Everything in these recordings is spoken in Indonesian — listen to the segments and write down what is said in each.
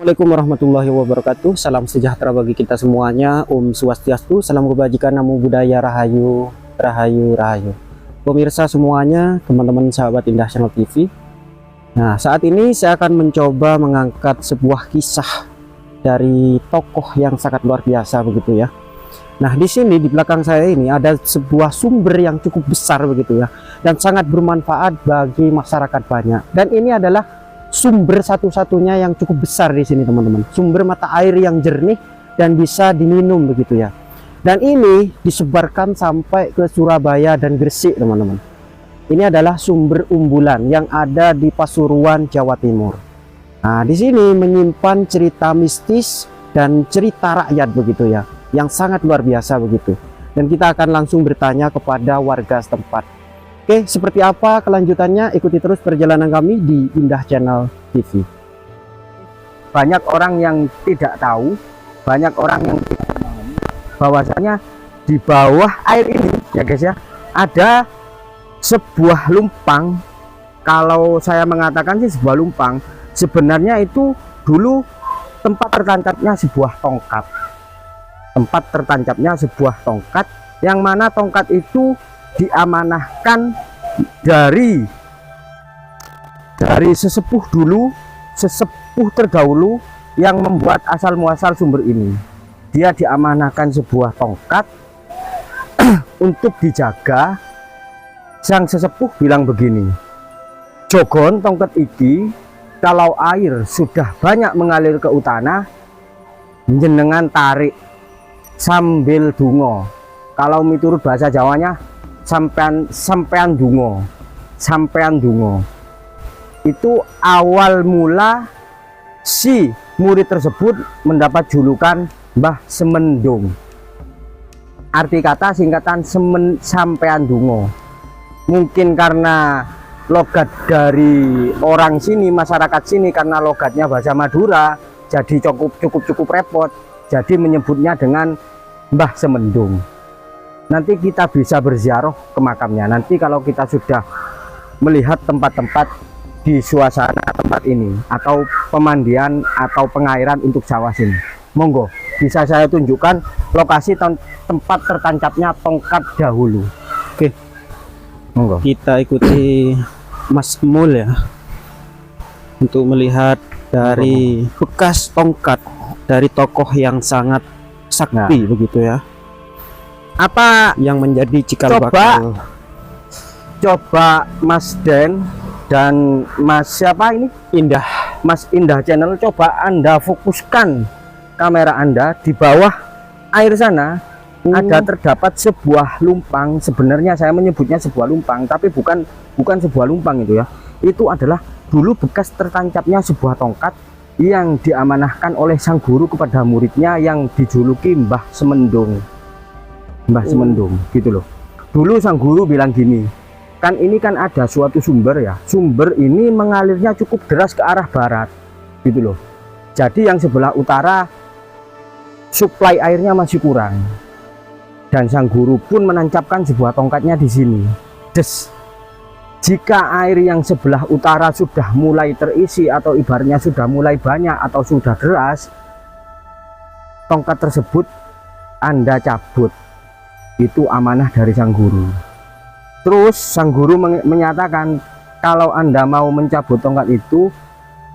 Assalamualaikum warahmatullahi wabarakatuh. Salam sejahtera bagi kita semuanya. Om Swastiastu, salam kebajikan, namo buddhaya, rahayu, rahayu, rahayu. Pemirsa semuanya, teman-teman sahabat Indah Channel TV. Nah, saat ini saya akan mencoba mengangkat sebuah kisah dari tokoh yang sangat luar biasa begitu ya. Nah, di sini di belakang saya ini ada sebuah sumber yang cukup besar begitu ya, dan sangat bermanfaat bagi masyarakat banyak. Dan ini adalah sumber satu-satunya yang cukup besar di sini teman-teman, sumber mata air yang jernih dan bisa diminum begitu ya. Dan ini disebarkan sampai ke Surabaya dan Gresik teman-teman. Ini adalah sumber umbulan yang ada di Pasuruan, Jawa Timur. Nah, di sini menyimpan cerita mistis dan cerita rakyat begitu ya, yang sangat luar biasa begitu. Dan kita akan langsung bertanya kepada warga setempat. Oke, seperti apa kelanjutannya? Ikuti terus perjalanan kami di Indah Channel TV. Banyak orang yang tidak tahu, banyak orang yang tidak memahami bahwasanya di bawah air ini ya guys ya, ada sebuah lumpang. Kalau saya mengatakan sih sebuah lumpang, sebenarnya itu dulu tempat tertancapnya sebuah tongkat. Tempat tertancapnya sebuah tongkat, yang mana tongkat itu diamanahkan dari sesepuh dulu, sesepuh terdahulu yang membuat asal muasal sumber ini. Dia diamanahkan sebuah tongkat untuk dijaga. Sang sesepuh bilang begini, jogon tongkat iki kalau air sudah banyak mengalir ke utana, jenengan tarik sambil dungo. Kalau miturut bahasa Jawanya sampean dungo. Itu awal mula si murid tersebut mendapat julukan Mbah Semendung. Arti kata singkatan sampean dungo. Mungkin karena logat dari orang sini, masyarakat sini, karena logatnya bahasa Madura, jadi cukup repot. Jadi menyebutnya dengan Mbah Semendung. Nanti kita bisa berziarah ke makamnya. Nanti kalau kita sudah melihat tempat-tempat di suasana tempat ini, atau pemandian atau pengairan untuk sawah sini, monggo bisa saya tunjukkan lokasi tempat tertancapnya tongkat dahulu. Oke, monggo kita ikuti Mas Mul ya, untuk melihat dari bekas tongkat dari tokoh yang sangat sakti begitu ya. Apa yang menjadi cikal bakal? Coba Mas Den dan Mas siapa ini? Indah, Mas Indah Channel, coba Anda fokuskan kamera Anda di bawah air sana. Ada terdapat sebuah lumpang. Sebenarnya saya menyebutnya sebuah lumpang, tapi bukan sebuah lumpang itu ya. Itu adalah dulu bekas tertancapnya sebuah tongkat yang diamanahkan oleh sang guru kepada muridnya yang dijuluki Mbah Semendung. Mbah Semendung gitu loh. Dulu sang guru bilang gini, kan ini kan ada suatu sumber ya, sumber ini mengalirnya cukup deras ke arah barat gitu loh. Jadi yang sebelah utara suplai airnya masih kurang, dan sang guru pun menancapkan sebuah tongkatnya di sini. Des, jika air yang sebelah utara sudah mulai terisi atau ibaratnya sudah mulai banyak atau sudah deras, tongkat tersebut Anda cabut. Itu amanah dari sang guru. Terus sang guru menyatakan, kalau Anda mau mencabut tongkat itu,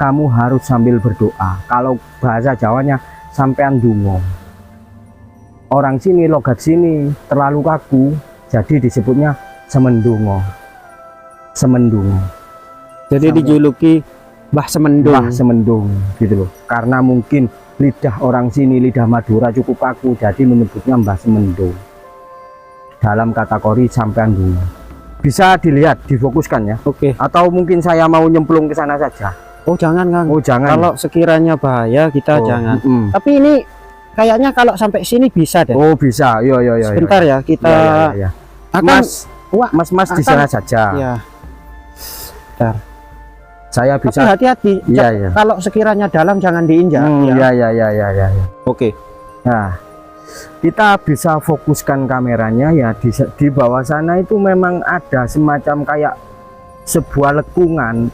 kamu harus sambil berdoa. Kalau bahasa Jawanya sampean dungo. Orang sini, logat sini terlalu kaku, jadi disebutnya semendungo. Semendung. Jadi dijuluki Mbah Semendung. Mbah Semendung gitu loh. Karena mungkin lidah orang sini, lidah Madura cukup kaku, jadi menyebutnya Mbah Semendung. Dalam kategori sampean dulu. Bisa dilihat, difokuskan ya. Oke. Atau mungkin saya mau nyemplung ke sana saja. Oh jangan Kang. Oh jangan. Kalau sekiranya bahaya kita jangan. Tapi ini kayaknya kalau sampai sini bisa deh. Oh bisa. Yo. Sebentar ya kita. Ya. Akan, Mas di sana saja. Ya. Bentar. Saya bisa. Tapi hati-hati. Iya. Kalau sekiranya dalam jangan diinjak. Ya. Oke. Nah, kita bisa fokuskan kameranya ya di bawah sana itu memang ada semacam kayak sebuah lekungan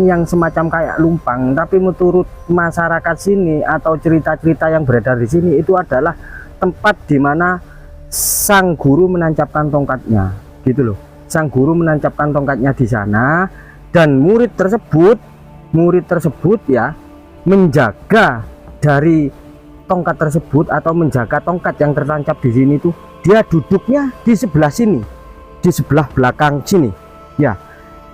yang semacam kayak lumpang, tapi menurut masyarakat sini atau cerita-cerita yang beredar di sini itu adalah tempat di mana sang guru menancapkan tongkatnya, gitu loh. Sang guru menancapkan tongkatnya di sana, dan murid tersebut ya menjaga dari tongkat tersebut atau menjaga tongkat yang tertancap di sini tuh, dia duduknya di sebelah sini, di sebelah belakang sini ya.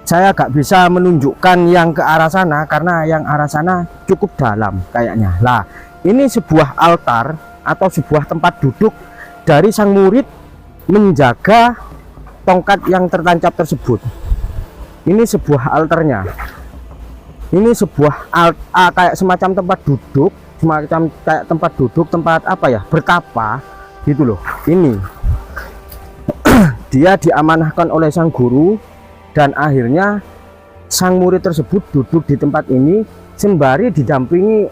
Saya gak bisa menunjukkan yang ke arah sana karena yang arah sana cukup dalam kayaknya. Lah, ini sebuah altar atau sebuah tempat duduk dari sang murid menjaga tongkat yang tertancap tersebut. Ini sebuah altarnya. Ini sebuah kayak semacam tempat duduk, semacam kayak tempat duduk, tempat apa ya, bertapa gitu loh. Ini dia diamanahkan oleh sang guru, dan akhirnya sang murid tersebut duduk di tempat ini sembari didampingi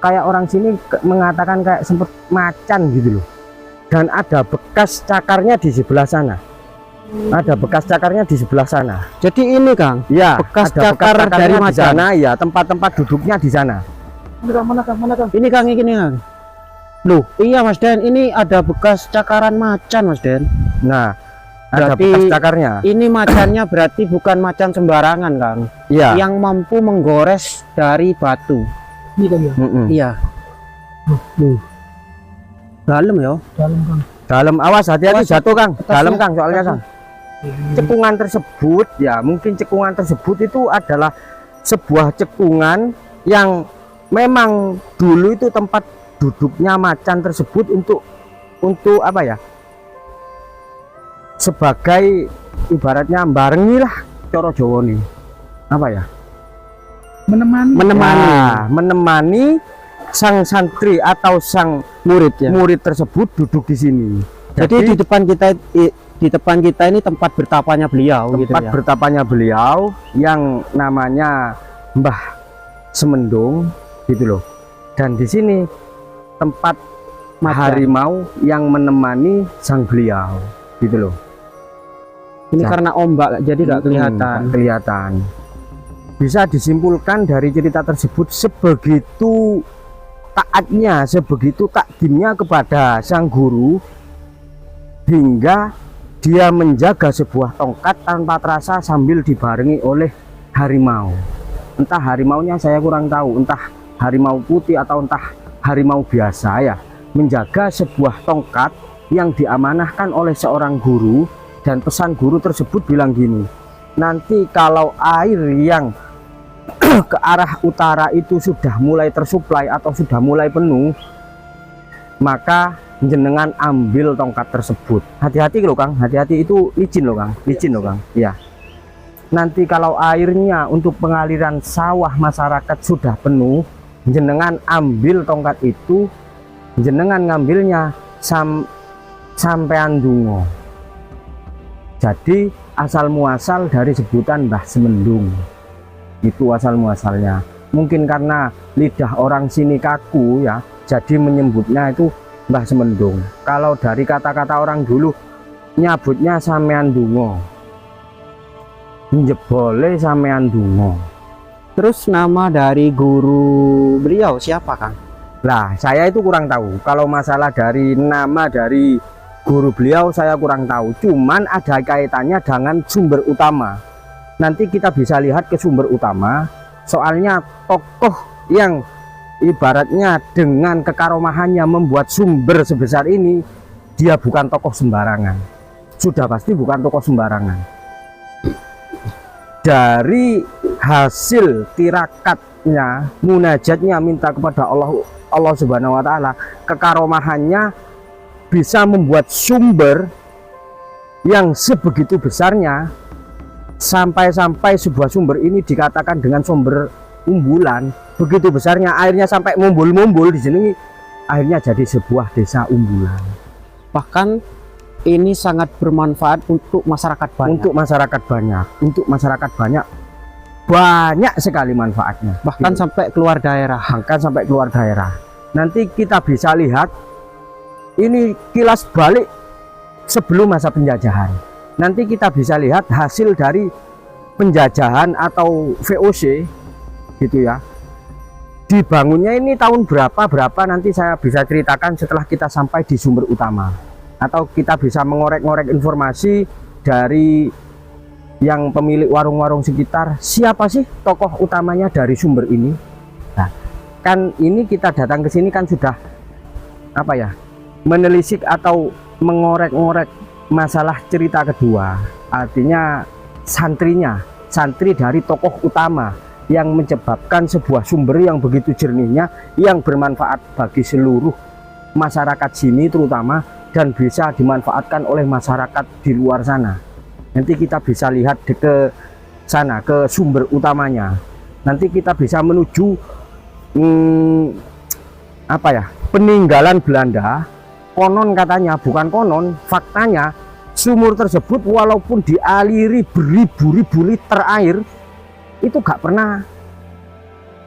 kayak orang sini mengatakan kayak sempat macan gitu loh. Dan ada bekas cakarnya di sebelah sana. Ada bekas cakarnya di sebelah sana. Jadi ini Kang, Ya, bekas ada cakar bekas dari cakarnya di macan. sana ya, tempat-tempat duduknya di sana. Mana Kang? Ini Kang, ini Kang. Loh, iya Mas Den, ini ada bekas cakaran macan Mas Den. Nah, ada Berarti bekas cakarnya. Ini macannya berarti bukan macan sembarangan Kang, Iya. yang mampu menggores dari batu. Ini Kang ya. Iya. Dalam ya. Dalam Kang. Dalam, awas hati-hati Awas, jatuh Kang. atasnya. Dalam Kang soalnya Kang. Cekungan tersebut ya, mungkin cekungan tersebut itu adalah sebuah cekungan yang memang dulu itu tempat duduknya macan tersebut untuk apa ya, sebagai ibaratnya barengi lah coro Jawa nih, apa ya, menemani sang santri atau sang Murid ya. murid tersebut duduk di sini. Jadi di depan kita ini tempat bertapanya beliau gitu Tempat ya. bertapanya beliau yang namanya Mbah Semendung gitu loh. Dan di sini tempat Macan. harimau yang menemani sang beliau gitu loh. Ini Nah. karena ombak jadi nggak kelihatan. Nggak kelihatan. Bisa disimpulkan dari cerita tersebut sebegitu taatnya, sebegitu takdimnya kepada sang guru, hingga dia menjaga sebuah tongkat tanpa terasa sambil dibarengi oleh harimau. Entah harimaunya saya kurang tahu, entah harimau putih atau entah harimau biasa ya, menjaga sebuah tongkat yang diamanahkan oleh seorang guru. Dan pesan guru tersebut bilang gini, nanti kalau air yang ke arah utara itu sudah mulai tersuplai atau sudah mulai penuh, maka jenengan ambil tongkat tersebut. Hati-hati loh Kang, hati-hati, itu licin loh Kang, licin loh Kang ya. Nanti kalau airnya untuk pengaliran sawah masyarakat sudah penuh, jenengan ambil tongkat itu, jenengan ngambilnya sampean dungo. Jadi asal muasal dari sebutan Mbah Semendung, itu asal muasalnya. Mungkin karena lidah orang sini kaku ya, jadi menyebutnya itu Mbah Semendung. Kalau dari kata-kata orang dulu nyabutnya sampean dungo, njebole sampean dungo. Terus nama dari guru beliau siapa Kang? Lah saya itu kurang tahu. Kalau masalah dari nama dari guru beliau saya kurang tahu. Cuman ada kaitannya dengan sumber utama. Nanti kita bisa lihat ke sumber utama. Soalnya tokoh yang ibaratnya dengan kekaromahannya membuat sumber sebesar ini, dia bukan tokoh sembarangan. Sudah pasti bukan tokoh sembarangan. Dari hasil tirakatnya, munajatnya minta kepada Allah Subhanahu wa taala, kekaromahannya bisa membuat sumber yang sebegitu besarnya, sampai-sampai sebuah sumber ini dikatakan dengan sumber umbulan. Begitu besarnya airnya sampai mumbul-mumbul di sini, akhirnya jadi sebuah desa umbulan. Bahkan ini sangat bermanfaat untuk masyarakat banyak. Untuk masyarakat banyak, banyak sekali manfaatnya. Bahkan Gitu. sampai keluar daerah. Bahkan sampai keluar daerah. Nanti kita bisa lihat ini kilas balik sebelum masa penjajahan. Nanti kita bisa lihat hasil dari penjajahan atau VOC gitu ya. Dibangunnya ini tahun berapa nanti saya bisa ceritakan setelah kita sampai di sumber utama, atau kita bisa mengorek-ngorek informasi dari yang pemilik warung-warung sekitar, siapa sih tokoh utamanya dari sumber ini. Nah, kan ini kita datang ke sini kan sudah apa ya, menelisik atau mengorek-ngorek masalah cerita kedua, artinya santri dari tokoh utama yang menyebabkan sebuah sumber yang begitu jernihnya, yang bermanfaat bagi seluruh masyarakat sini terutama, dan bisa dimanfaatkan oleh masyarakat di luar sana. Nanti kita bisa lihat ke sana, ke sumber utamanya. Nanti kita bisa menuju apa ya, peninggalan Belanda. Konon katanya, bukan konon, faktanya sumur tersebut walaupun dialiri beribu-ribu liter air, itu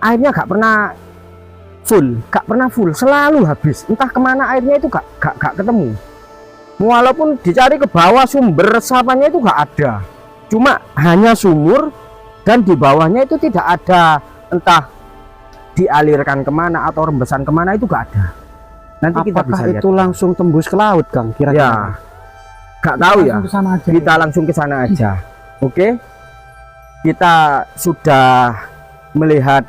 airnya gak pernah full, selalu habis. Entah kemana airnya itu gak ketemu. Walaupun dicari ke bawah sumber resapannya itu gak ada, cuma hanya sumur, dan di bawahnya itu tidak ada, entah dialirkan kemana atau rembesan kemana, itu gak ada. Nanti kita bisa lihat. Itu langsung tembus ke laut, Kang, kira-kira? Ya, gak tahu ya. Kita langsung ke sana aja. Oke, kita sudah melihat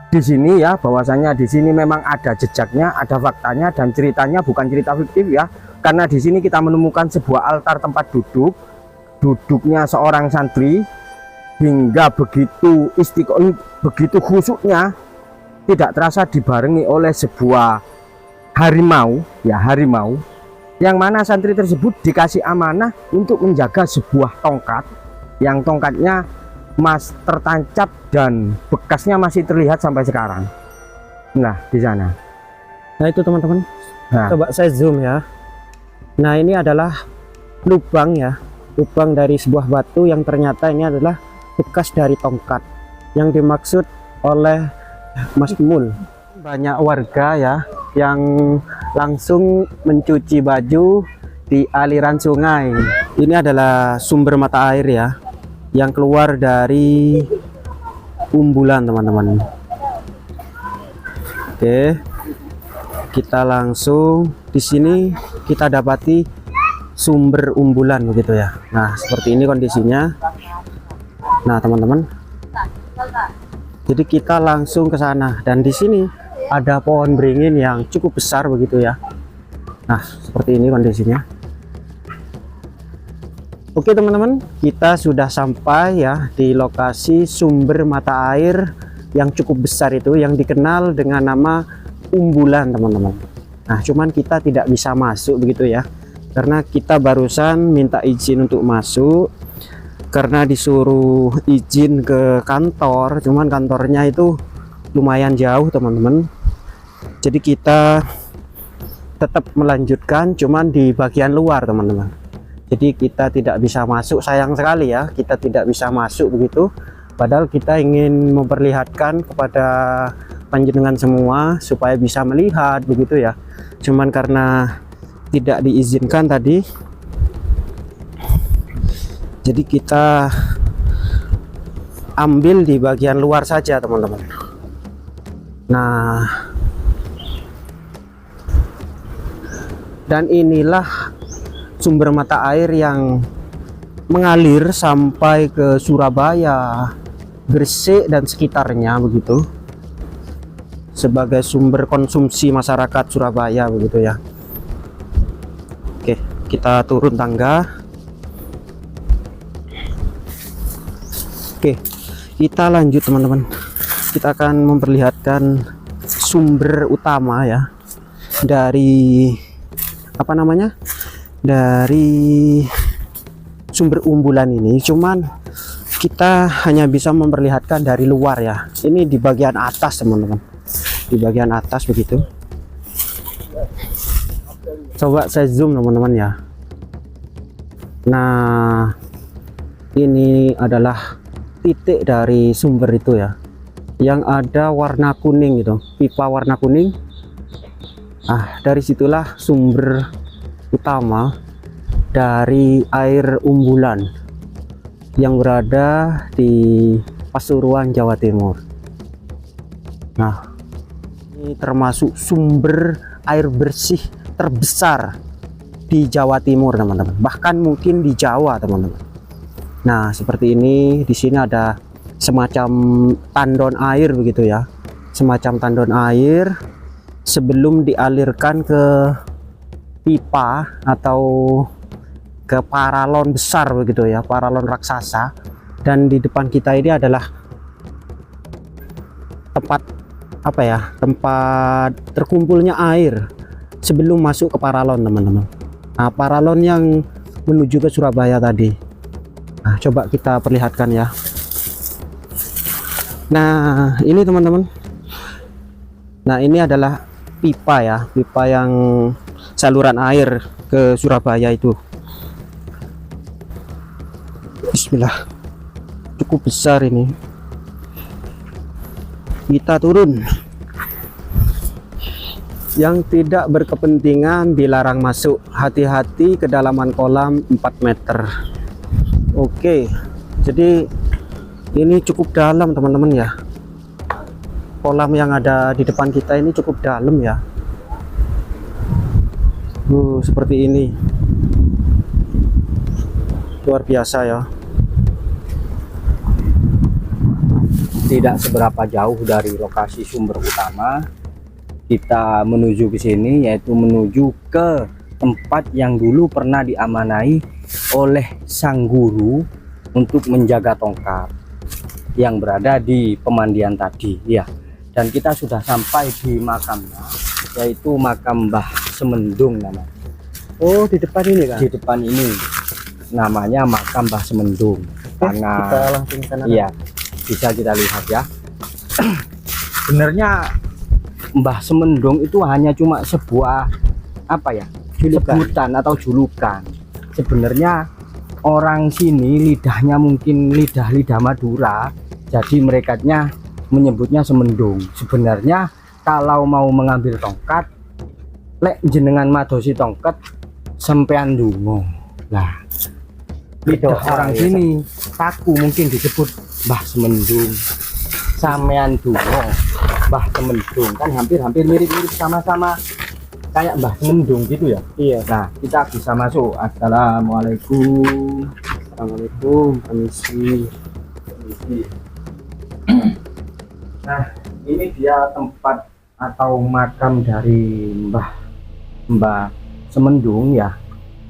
di sini ya, bahwasanya di sini memang ada jejaknya, ada faktanya, dan ceritanya bukan cerita fiktif ya. Karena di sini kita menemukan sebuah altar tempat duduknya seorang santri, hingga begitu istiqomah, begitu khusyuknya, tidak terasa dibarengi oleh sebuah harimau, yang mana santri tersebut dikasih amanah untuk menjaga sebuah tongkat, yang tongkatnya tertancap dan bekasnya masih terlihat sampai sekarang. Nah, di sana. Nah, itu teman-teman. Nah, Coba saya zoom ya. Nah, ini adalah lubang ya, lubang dari sebuah batu yang ternyata ini adalah bekas dari tongkat yang dimaksud oleh Mas Mul. Banyak warga ya yang langsung mencuci baju di aliran sungai. Ini adalah sumber mata air ya, yang keluar dari Umbulan, teman-teman. Oke, kita langsung di sini kita dapati sumber Umbulan begitu ya. Nah, seperti ini kondisinya. Nah, teman-teman, jadi kita langsung ke sana, dan di sini ada pohon beringin yang cukup besar begitu ya. Nah, seperti ini kondisinya. Oke teman-teman, kita sudah sampai ya di lokasi sumber mata air yang cukup besar itu, yang dikenal dengan nama Umbulan, teman-teman. Nah, cuman kita tidak bisa masuk begitu ya, karena kita barusan minta izin untuk masuk karena disuruh izin ke kantor, cuman kantornya itu lumayan jauh, teman-teman. Jadi kita tetap melanjutkan, cuman di bagian luar, teman-teman. Jadi kita tidak bisa masuk, sayang sekali ya, kita tidak bisa masuk begitu. Padahal kita ingin memperlihatkan kepada panjenengan semua supaya bisa melihat begitu ya. Cuman karena tidak diizinkan tadi, jadi kita ambil di bagian luar saja, teman-teman. Nah, dan inilah sumber mata air yang mengalir sampai ke Surabaya, Gresik dan sekitarnya begitu, sebagai sumber konsumsi masyarakat Surabaya begitu ya. Oke, kita turun tangga. Oke, kita lanjut teman-teman. Kita akan memperlihatkan sumber utama ya, dari apa namanya, dari sumber Umbulan ini. Cuman kita hanya bisa memperlihatkan dari luar ya. Ini di bagian atas, teman-teman, di bagian atas begitu. Coba saya zoom, teman-teman ya. Nah, ini adalah titik dari sumber itu ya, yang ada warna kuning itu, pipa warna kuning. Ah, dari situlah sumber utama dari air Umbulan. yang berada di Pasuruan, Jawa Timur. Nah, ini termasuk sumber air bersih terbesar di Jawa Timur, teman-teman. Bahkan mungkin di Jawa, teman-teman. Nah, seperti ini. Di sini ada semacam tandon air begitu ya. Semacam tandon air sebelum dialirkan ke pipa atau ke paralon besar begitu ya, paralon raksasa. Dan di depan kita ini adalah tempat apa ya, tempat terkumpulnya air sebelum masuk ke paralon, teman-teman. Nah, paralon yang menuju ke Surabaya tadi. Nah, coba kita perlihatkan ya. Nah, ini teman-teman. Nah, ini adalah pipa ya, pipa yang saluran air ke Surabaya itu. Bismillah, cukup besar ini. Kita turun. Yang tidak berkepentingan dilarang masuk. Hati-hati, kedalaman kolam 4 meter. Oke, jadi ini cukup dalam, teman-teman ya. Kolam yang ada di depan kita ini cukup dalam ya. Seperti ini. Luar biasa ya. Tidak seberapa jauh dari lokasi sumber utama, kita menuju ke sini, yaitu menuju ke tempat yang dulu pernah diamanai oleh sang guru untuk menjaga tongkat yang berada di pemandian tadi ya. Dan kita sudah sampai di makamnya, yaitu makam Mbah Semendung namanya. Oh, di depan ini kan? Di depan ini namanya makam Mbah Semendung. Karena kita langsung ke sana. iya, bisa kita lihat ya. Sebenarnya Mbah Semendung itu hanya cuma sebuah apa ya, sebutan atau julukan. Sebenarnya orang sini lidahnya mungkin lidah Madura, jadi merekanya menyebutnya Semendung. Sebenarnya kalau mau mengambil tongkat, lek jenengan madosi tongkat sampean dungo. Lah, lidah orang sini taku mungkin disebut Mbah Semendung. Sampean dungo, Mbah Semendung, kan hampir-hampir mirip-mirip, sama-sama kayak Mbah Semendung gitu ya. Iya. Nah, kita bisa masuk. Assalamualaikum. Assalamualaikum. Permisi. Nah, ini dia tempat atau makam dari Mbah Semendung ya.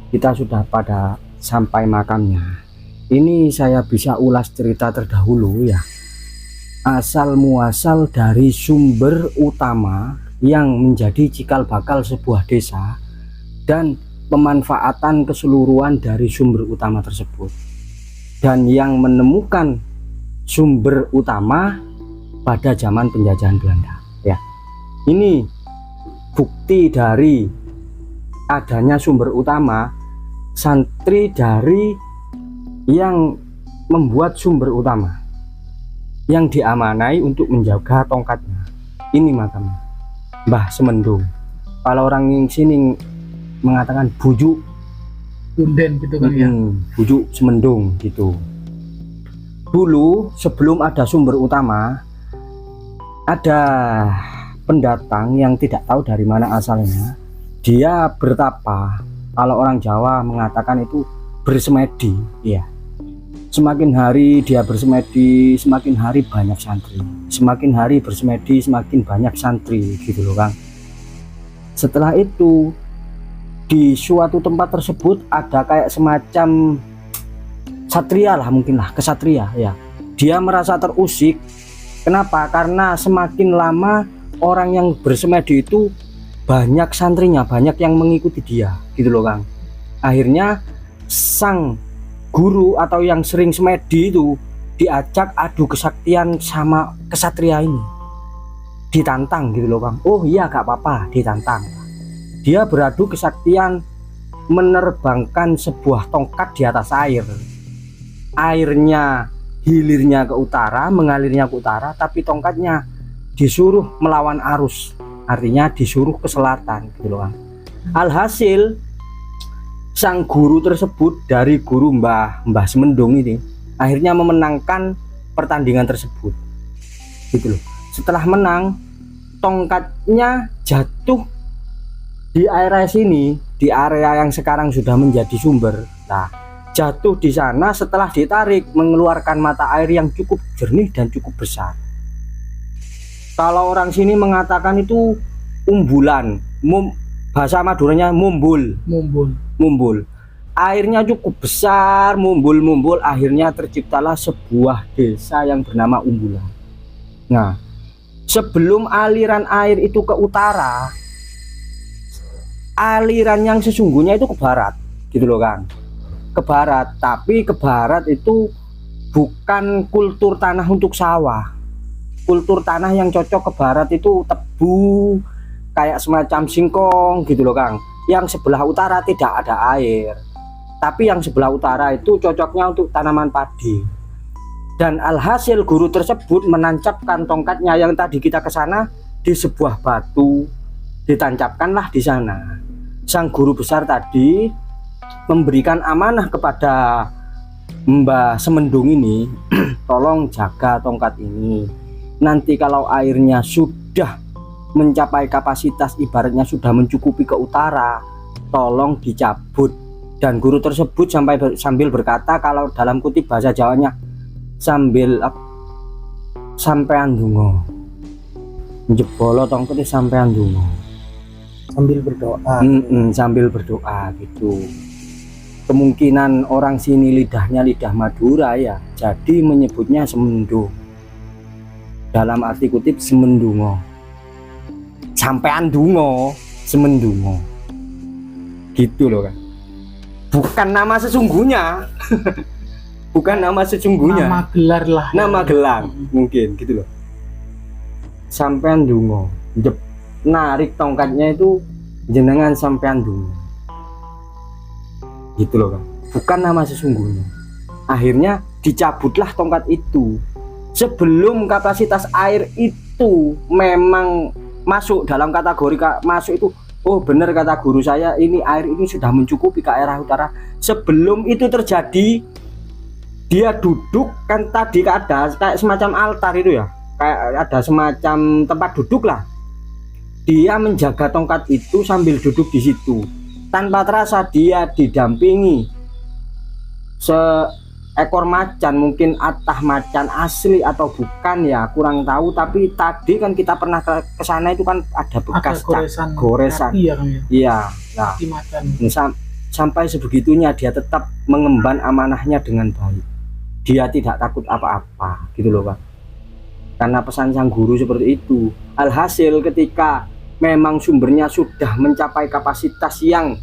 Kita sudah pada sampai makamnya. Ini saya bisa ulas cerita terdahulu ya. Asal muasal dari sumber utama yang menjadi cikal bakal sebuah desa dan pemanfaatan keseluruhan dari sumber utama tersebut. Dan yang menemukan sumber utama pada zaman penjajahan Belanda ya. Ini bukti dari adanya sumber utama, santri dari yang membuat sumber utama yang diamanai untuk menjaga tongkatnya. Ini makamnya Mbah Semendung. Kalau orang yang sini mengatakan bujuk Bunden gitu kan ya. Bujuk Semendung gitu. Dulu sebelum ada sumber utama, ada pendatang yang tidak tahu dari mana asalnya. Dia bertapa, kalau orang Jawa mengatakan itu bersemedi ya. Semakin hari dia bersemedi, semakin hari banyak santri. Semakin hari bersemedi, semakin banyak santri gitu loh Kang. Setelah itu di suatu tempat tersebut ada kayak semacam satria lah, mungkin lah, kesatria ya. Dia merasa terusik. Kenapa? Karena semakin lama orang yang bersemedi itu banyak santrinya, banyak yang mengikuti dia gitu loh Kang. Akhirnya sang guru atau yang sering semedi itu diajak adu kesaktian sama kesatria ini, ditantang gitu loh Kang. Oh iya, gak apa-apa, ditantang. Dia beradu kesaktian menerbangkan sebuah tongkat di atas air. Airnya hilirnya ke utara, mengalirnya ke utara, tapi tongkatnya disuruh melawan arus, artinya disuruh ke selatan gitu loh Kang. Alhasil sang guru tersebut dari guru Mbah Semendung ini akhirnya memenangkan pertandingan tersebut gitu loh. Setelah menang, tongkatnya jatuh di area sini, di area yang sekarang sudah menjadi sumber. Nah, jatuh di sana setelah ditarik mengeluarkan mata air yang cukup jernih dan cukup besar. Kalau orang sini mengatakan itu umbulan, bahasa Maduranya mumbul. Airnya cukup besar, mumbul, akhirnya terciptalah sebuah desa yang bernama Umbulan. Nah, sebelum aliran air itu ke utara, aliran yang sesungguhnya itu ke barat gitu loh Kang, ke barat. Tapi ke barat itu bukan kultur tanah untuk sawah. Kultur tanah yang cocok ke barat itu tebu, kayak semacam singkong gitu loh Kang. Yang sebelah utara tidak ada air, tapi yang sebelah utara itu cocoknya untuk tanaman padi. Dan alhasil guru tersebut menancapkan tongkatnya yang tadi kita ke sana di sebuah batu, ditancapkanlah di sana. Sang guru besar tadi memberikan amanah kepada Mbah Semendung ini, tolong jaga tongkat ini. Nanti kalau airnya sudah mencapai kapasitas, ibaratnya sudah mencukupi ke utara, tolong dicabut. Dan guru tersebut sambil berkata, kalau dalam kutip bahasa Jawanya, sampean donga. Jebolo tongkatnya sampean donga. Sambil berdoa. Sambil berdoa gitu. Kemungkinan orang sini lidahnya lidah Madura ya, jadi menyebutnya semendung. Dalam arti kutip semendungo. Sampean donga, semendungo. Gitu loh kan. Bukan nama sesungguhnya. Bukan nama sesungguhnya, nama gelar lah, nama gelar mungkin gitu loh. Sampean donga, narik tongkatnya itu jenengan sampean donga gitu loh Kang, bukan nama sesungguhnya. Akhirnya dicabutlah tongkat itu sebelum kapasitas air itu memang masuk dalam kategori masuk itu. Oh benar kata guru saya, ini air ini sudah mencukupi ke arah utara. Sebelum itu terjadi, dia duduk kan tadi ada kayak semacam altar itu ya, kayak ada semacam tempat duduk lah. Dia menjaga tongkat itu sambil duduk di situ. Tanpa terasa dia didampingi seekor macan, mungkin atah macan asli atau bukan ya kurang tahu. Tapi tadi kan kita pernah ke sana itu kan ada bekas goresan. Iya. Nah, sampai sebegitunya dia tetap mengemban amanahnya dengan baik. Dia tidak takut apa-apa gitu loh Pak, karena pesan sang guru seperti itu. Alhasil ketika memang sumbernya sudah mencapai kapasitas yang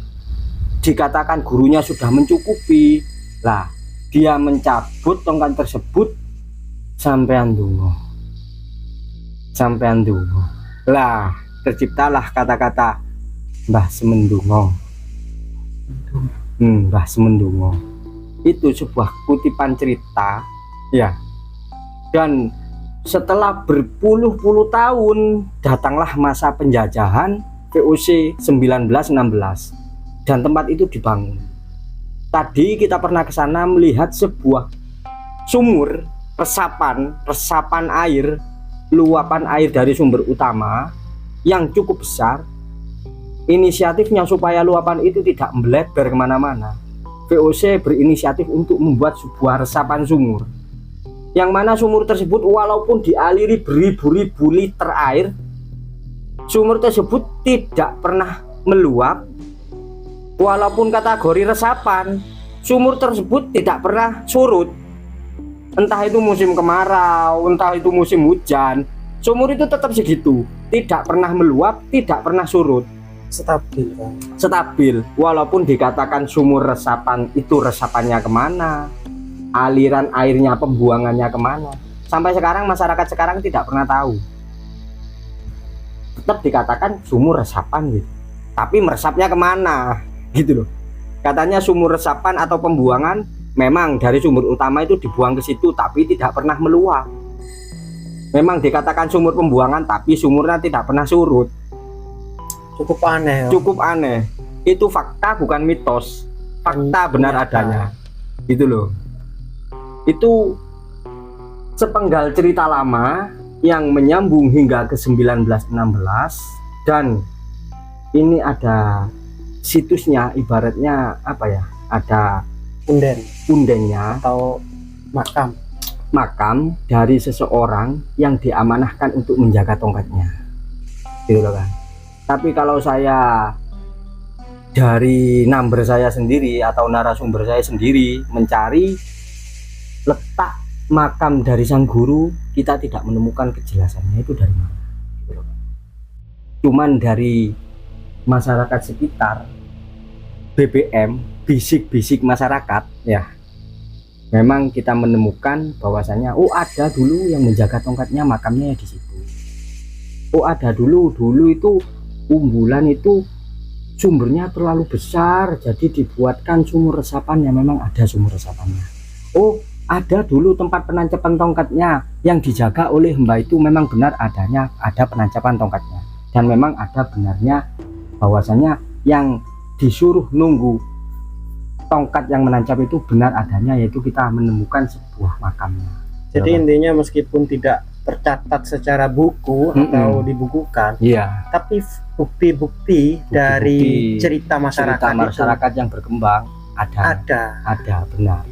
dikatakan gurunya sudah mencukupi, lah dia mencabut tongkat tersebut, sampean donga, lah terciptalah kata-kata Mbah Semendungo. Mbah Semendungo itu sebuah kutipan cerita ya. Dan setelah berpuluh-puluh tahun datanglah masa penjajahan VOC 1916 dan tempat itu dibangun. Tadi kita pernah ke sana melihat sebuah sumur resapan air, luapan air dari sumber utama yang cukup besar. Inisiatifnya supaya luapan itu tidak melebar kemana-mana, VOC berinisiatif untuk membuat sebuah resapan sumur, yang mana sumur tersebut walaupun dialiri beribu-ribu liter air, sumur tersebut tidak pernah meluap. Walaupun kategori resapan, sumur tersebut tidak pernah surut. Entah itu musim kemarau, entah itu musim hujan, sumur itu tetap segitu, tidak pernah meluap, tidak pernah surut. Stabil, walaupun dikatakan sumur resapan itu resapannya kemana, aliran airnya, pembuangannya kemana, sampai sekarang masyarakat sekarang tidak pernah tahu. Tetap dikatakan sumur resapan gitu, tapi meresapnya kemana gitu loh. Katanya sumur resapan atau pembuangan memang dari sumber utama itu dibuang ke situ, tapi tidak pernah meluap. Memang dikatakan sumur pembuangan, tapi sumurnya tidak pernah surut. Cukup aneh ya? Cukup aneh. Itu fakta bukan mitos, fakta benar adanya gitu loh. Itu sepenggal cerita lama yang menyambung hingga ke 1916, dan ini ada situsnya, ibaratnya apa ya, ada undennya atau makam dari seseorang yang diamanahkan untuk menjaga tongkatnya, gitu loh kan. Tapi kalau saya dari number saya sendiri atau narasumber saya sendiri mencari letak makam dari sang guru, kita tidak menemukan kejelasannya itu dari mana, gitu loh kan. Cuman dari masyarakat sekitar, BBM, bisik-bisik masyarakat ya, memang kita menemukan bahwasanya oh ada dulu yang menjaga tongkatnya, makamnya di situ. Oh ada dulu itu Umbulan itu sumbernya terlalu besar, jadi dibuatkan sumur resapan, yang memang ada sumur resapannya. Oh ada dulu tempat penancapan tongkatnya yang dijaga oleh Mbak itu, memang benar ada penancapan tongkatnya, dan memang ada benarnya bahwasanya yang disuruh nunggu tongkat yang menancap itu benar adanya, yaitu kita menemukan sebuah makamnya. Jadi intinya meskipun tidak tercatat secara buku atau dibukukan, tapi bukti-bukti dari cerita masyarakat yang berkembang ada benar.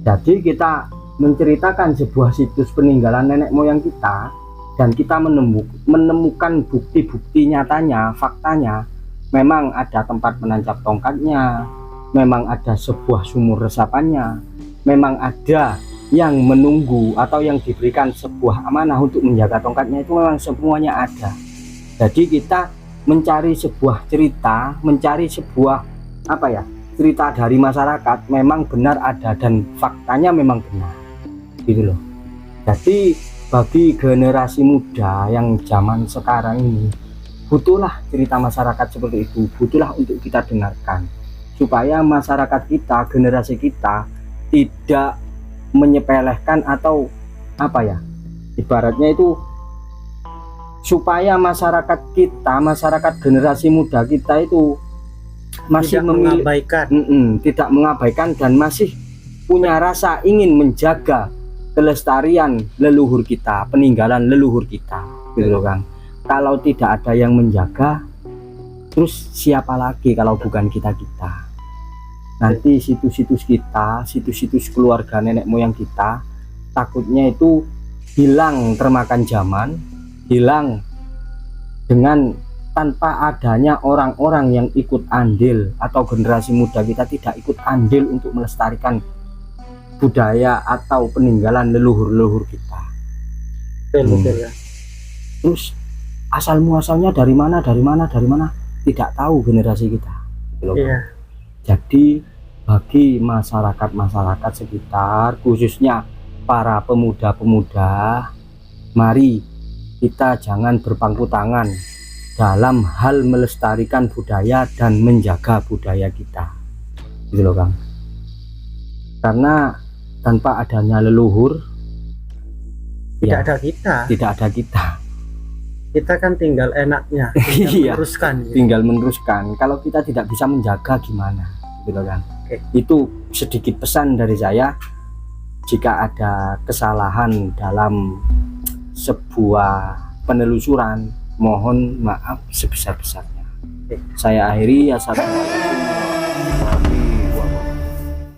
Jadi kita menceritakan sebuah situs peninggalan nenek moyang kita, dan kita menemukan bukti-bukti nyatanya, faktanya memang ada tempat menancap tongkatnya, memang ada sebuah sumur resapannya, memang ada yang menunggu atau yang diberikan sebuah amanah untuk menjaga tongkatnya, itu memang semuanya ada. Jadi kita mencari sebuah cerita, mencari sebuah cerita dari masyarakat, memang benar ada dan faktanya memang benar, gitu loh. Jadi bagi generasi muda yang zaman sekarang ini, butuhlah cerita masyarakat seperti itu, butuhlah untuk kita dengarkan, supaya masyarakat kita, generasi kita tidak menyepelekan atau ibaratnya itu, supaya masyarakat kita, masyarakat generasi muda kita itu masih tidak mengabaikan dan masih punya rasa ingin menjaga kelestarian leluhur kita, peninggalan leluhur kita, gitu kan. Kalau tidak ada yang menjaga, terus siapa lagi kalau bukan kita? Nanti situs-situs kita, situs-situs keluarga nenek moyang kita, takutnya itu hilang termakan zaman, hilang dengan tanpa adanya orang-orang yang ikut andil, atau generasi muda kita tidak ikut andil untuk melestarikan budaya atau peninggalan leluhur-leluhur kita. Betul ya. Terus asal muasalnya dari mana tidak tahu generasi kita, gitu loh. Jadi bagi masyarakat sekitar, khususnya para pemuda-pemuda, mari kita jangan berpangku tangan dalam hal melestarikan budaya dan menjaga budaya kita, gitu loh Kang. Karena tanpa adanya leluhur tidak ada kita. Kita kan tinggal enaknya, tinggal meneruskan. Kalau kita tidak bisa menjaga gimana, gitu kan. Itu sedikit pesan dari saya. Jika ada kesalahan dalam sebuah penelusuran, mohon maaf sebesar-besarnya. Saya akhiri. Assalamualaikum.